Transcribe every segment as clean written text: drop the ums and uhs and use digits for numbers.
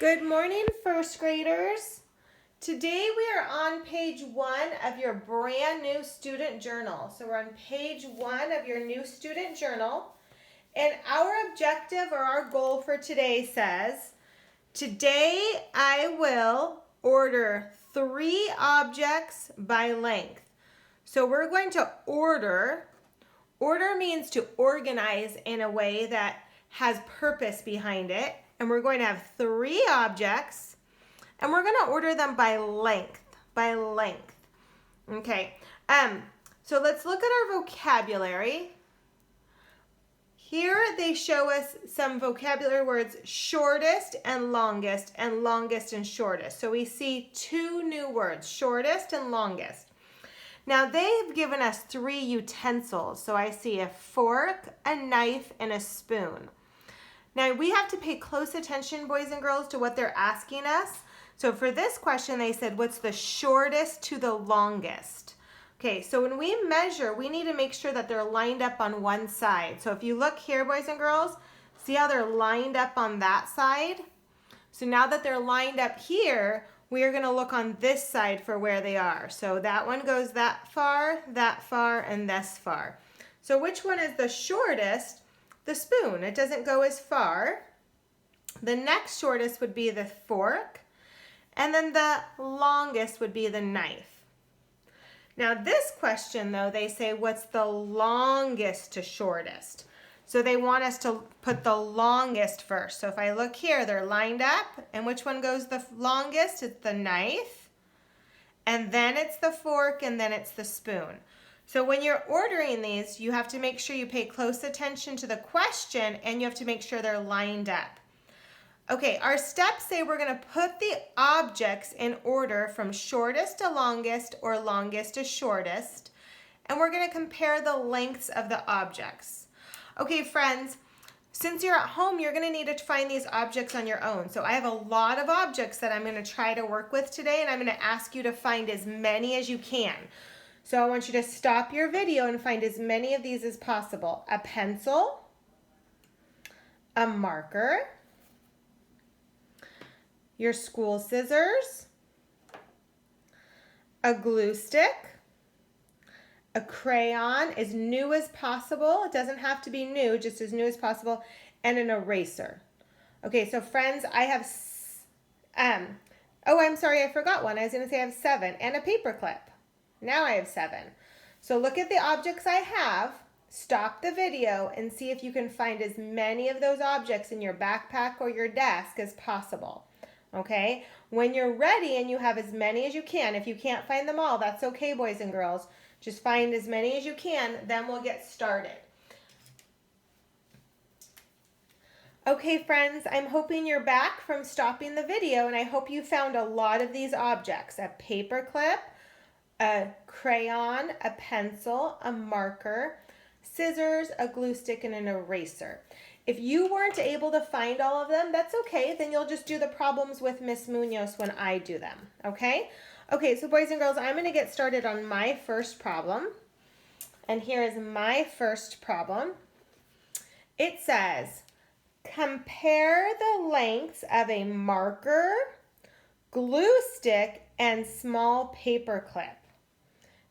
Good morning, first graders. Today we are on page 1 of your brand new student journal. So we're on page 1 of your new student journal. And our objective or our goal for today says, today I will order 3 objects by length. So we're going to order. Order means to organize in a way that has purpose behind it. And we're going to have 3 objects, and we're going to order them by length. By length. Okay. So let's look at our vocabulary. Here they show us some vocabulary words: shortest and longest and shortest. So we see 2 new words: shortest and longest. Now they've given us 3 utensils. So I see a fork, a knife, and a spoon. Now we have to pay close attention, boys and girls, to what they're asking us. So for this question, they said, what's the shortest to the longest? Okay, so when we measure, we need to make sure that they're lined up on one side. So if you look here, boys and girls, see how they're lined up on that side? So now that they're lined up here, we are going to look on this side for where they are. So that one goes that far, and this far. So which one is the shortest? The spoon. It doesn't go as far. The next shortest would be the fork. And then the longest would be the knife. Now this question, though, they say, what's the longest to shortest? So they want us to put the longest first. So if I look here, they're lined up. And which one goes the longest? It's the knife. And then it's the fork, and then it's the spoon. So when you're ordering these, you have to make sure you pay close attention to the question, and you have to make sure they're lined up. Okay, our steps say we're going to put the objects in order from shortest to longest or longest to shortest, and we're going to compare the lengths of the objects. Okay, friends, since you're at home, you're going to need to find these objects on your own. So I have a lot of objects that I'm going to try to work with today, and I'm going to ask you to find as many as you can. So I want you to stop your video and find as many of these as possible. A pencil, a marker, your school scissors, a glue stick, a crayon, as new as possible. It doesn't have to be new, just as new as possible, and an eraser. Okay, so friends, I have, I'm sorry, I forgot one. I was going to say I have 7, and a paper clip. Now I have 7. So look at the objects I have, stop the video, and see if you can find as many of those objects in your backpack or your desk as possible. Okay? When you're ready and you have as many as you can, if you can't find them all, that's okay, boys and girls. Just find as many as you can, then we'll get started. Okay, friends, I'm hoping you're back from stopping the video, and I hope you found a lot of these objects: a paper clip, a crayon, a pencil, a marker, scissors, a glue stick, and an eraser. If you weren't able to find all of them, that's okay. Then you'll just do the problems with Miss Munoz when I do them, okay? Okay, so boys and girls, I'm going to get started on my first problem. And here is my first problem. It says, compare the lengths of a marker, glue stick, and small paper clip.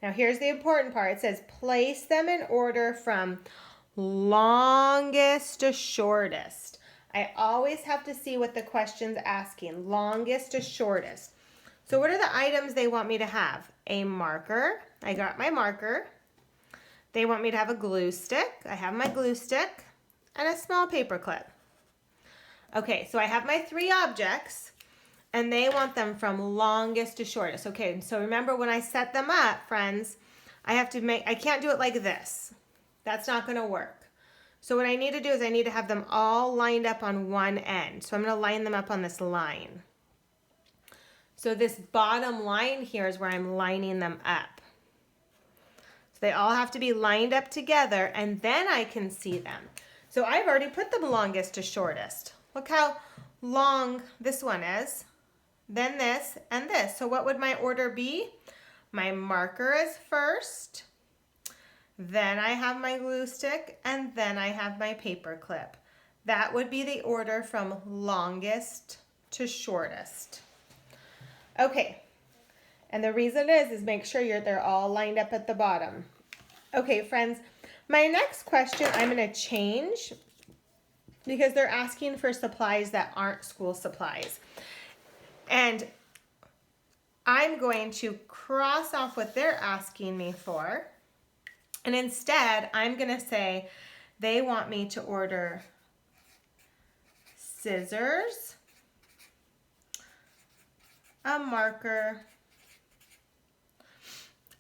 Now here's the important part. It says place them in order from longest to shortest. I always have to see what the question's asking. Longest to shortest. So what are the items they want me to have? A marker. I got my marker. They want me to have a glue stick. I have my glue stick. And a small paper clip. Okay, so I have my 3 objects. And they want them from longest to shortest. Okay, so remember when I set them up, friends, I can't do it like this. That's not going to work. So what I need to do is I need to have them all lined up on one end. So I'm going to line them up on this line. So this bottom line here is where I'm lining them up. So they all have to be lined up together, and then I can see them. So I've already put them longest to shortest. Look how long this one is. Then this, and this. So what would my order be? My marker is first, then I have my glue stick, and then I have my paper clip. That would be the order from longest to shortest. Okay, and the reason is make sure they're all lined up at the bottom. Okay, friends, my next question I'm going to change because they're asking for supplies that aren't school supplies. And I'm going to cross off what they're asking me for. And instead, I'm going to say they want me to order scissors, a marker,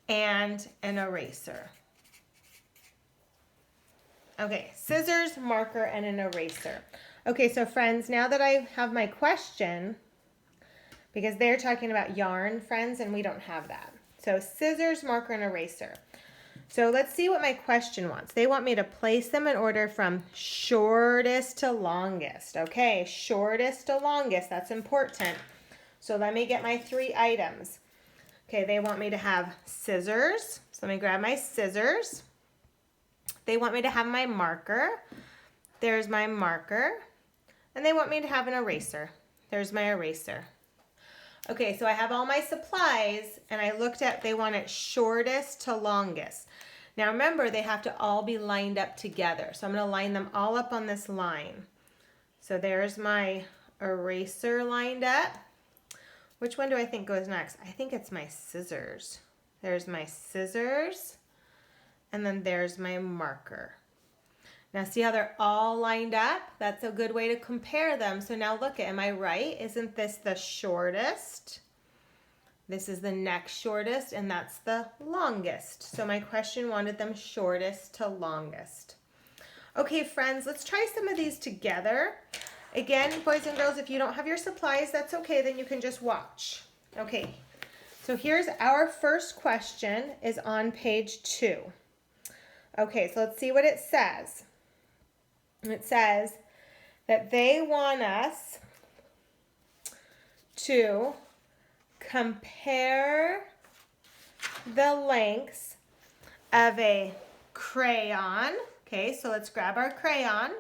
and an eraser. Okay, scissors, marker, and an eraser. Okay, so friends, now that I have my question, because they're talking about yarn, friends, and we don't have that. So scissors, marker, and eraser. So let's see what my question wants. They want me to place them in order from shortest to longest. Okay, shortest to longest, that's important. So let me get my 3 items. Okay, they want me to have scissors. So let me grab my scissors. They want me to have my marker. There's my marker. And they want me to have an eraser. There's my eraser. Okay, so I have all my supplies, and I looked at, they want it shortest to longest. Now remember, they have to all be lined up together. So I'm going to line them all up on this line. So there's my eraser lined up. Which one do I think goes next? I think it's my scissors. There's my scissors, and then there's my marker. Now see how they're all lined up? That's a good way to compare them. So now look, am I right? Isn't this the shortest? This is the next shortest, and that's the longest. So my question wanted them shortest to longest. Okay, friends, let's try some of these together. Again, boys and girls, if you don't have your supplies, that's okay, then you can just watch. Okay, so here's our first question is on page 2. Okay, so let's see what it says. It says that they want us to compare the lengths of a crayon. Okay, so let's grab our crayon.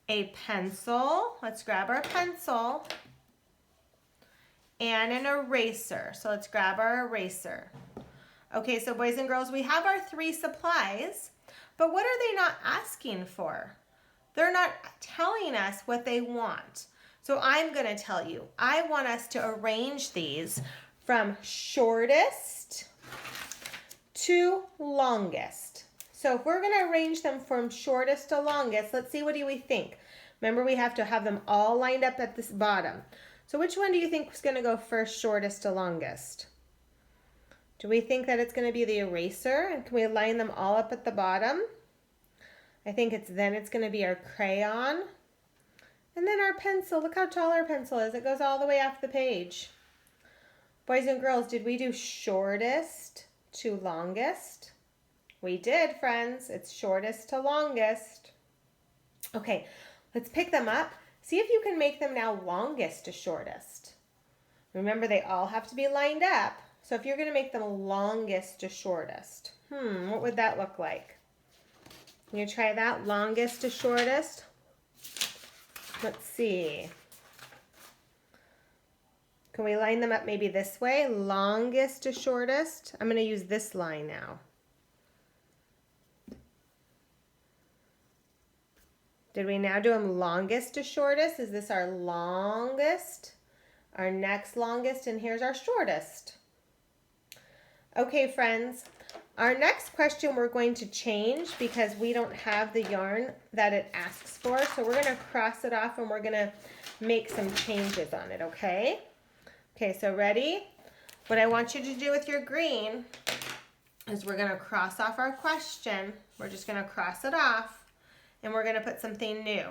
A pencil. Let's grab our pencil. And an eraser. So let's grab our eraser. Okay, so boys and girls, we have our 3 supplies, but what are they not asking for? They're not telling us what they want. So I'm going to tell you, I want us to arrange these from shortest to longest. So if we're going to arrange them from shortest to longest, let's see, what do we think? Remember, we have to have them all lined up at this bottom. So which one do you think is going to go first, shortest to longest? Do we think that it's going to be the eraser? And can we line them all up at the bottom? I think it's going to be our crayon. And then our pencil. Look how tall our pencil is. It goes all the way off the page. Boys and girls, did we do shortest to longest? We did, friends. It's shortest to longest. Okay, let's pick them up. See if you can make them now longest to shortest. Remember, they all have to be lined up. So if you're going to make them longest to shortest, what would that look like? Can you try that? Longest to shortest? Let's see. Can we line them up maybe this way? Longest to shortest. I'm going to use this line now. Did we now do them longest to shortest? Is this our longest? Our next longest, and here's our shortest. Okay, friends, our next question we're going to change because we don't have the yarn that it asks for. So we're going to cross it off and we're going to make some changes on it, okay? Okay, so ready? What I want you to do with your green is we're going to cross off our question. We're just going to cross it off and we're going to put something new.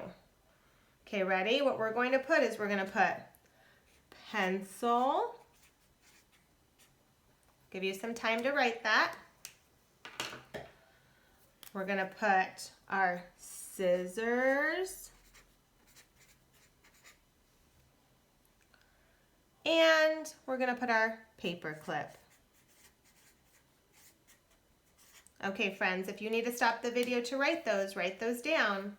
Okay, ready? What we're going to put is we're going to put pencil. Give you some time to write that. We're going to put our scissors. And we're going to put our paper clip. Okay, friends, if you need to stop the video to write those down.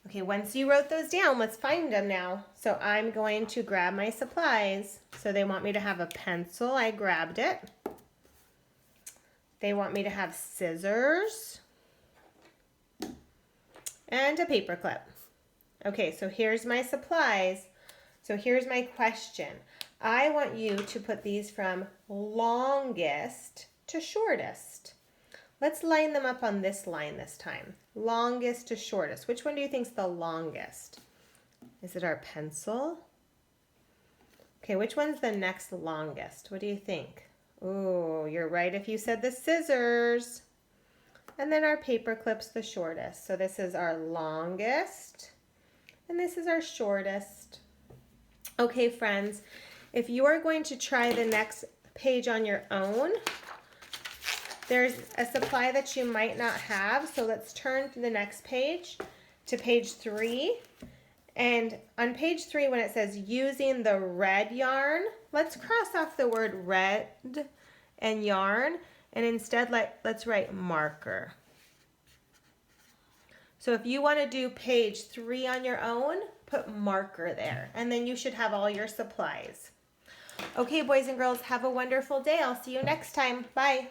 Okay, once you wrote those down, let's find them now. So I'm going to grab my supplies. So they want me to have a pencil. I grabbed it. They want me to have scissors and a paper clip. Okay, so here's my supplies. So here's my question. I want you to put these from longest to shortest. Let's line them up on this line this time. Longest to shortest. Which one do you think is the longest? Is it our pencil? Okay, which one's the next longest? What do you think? Oh, you're right if you said the scissors. And then our paper clip's the shortest. So this is our longest, and this is our shortest. Okay, friends, if you are going to try the next page on your own, there's a supply that you might not have. So let's turn to the next page, to page 3. And on page 3, when it says using the red yarn, let's cross off the word red and yarn, and instead let's write marker. So if you want to do page 3 on your own, put marker there, and then you should have all your supplies. Okay, boys and girls, have a wonderful day. I'll see you next time. Bye.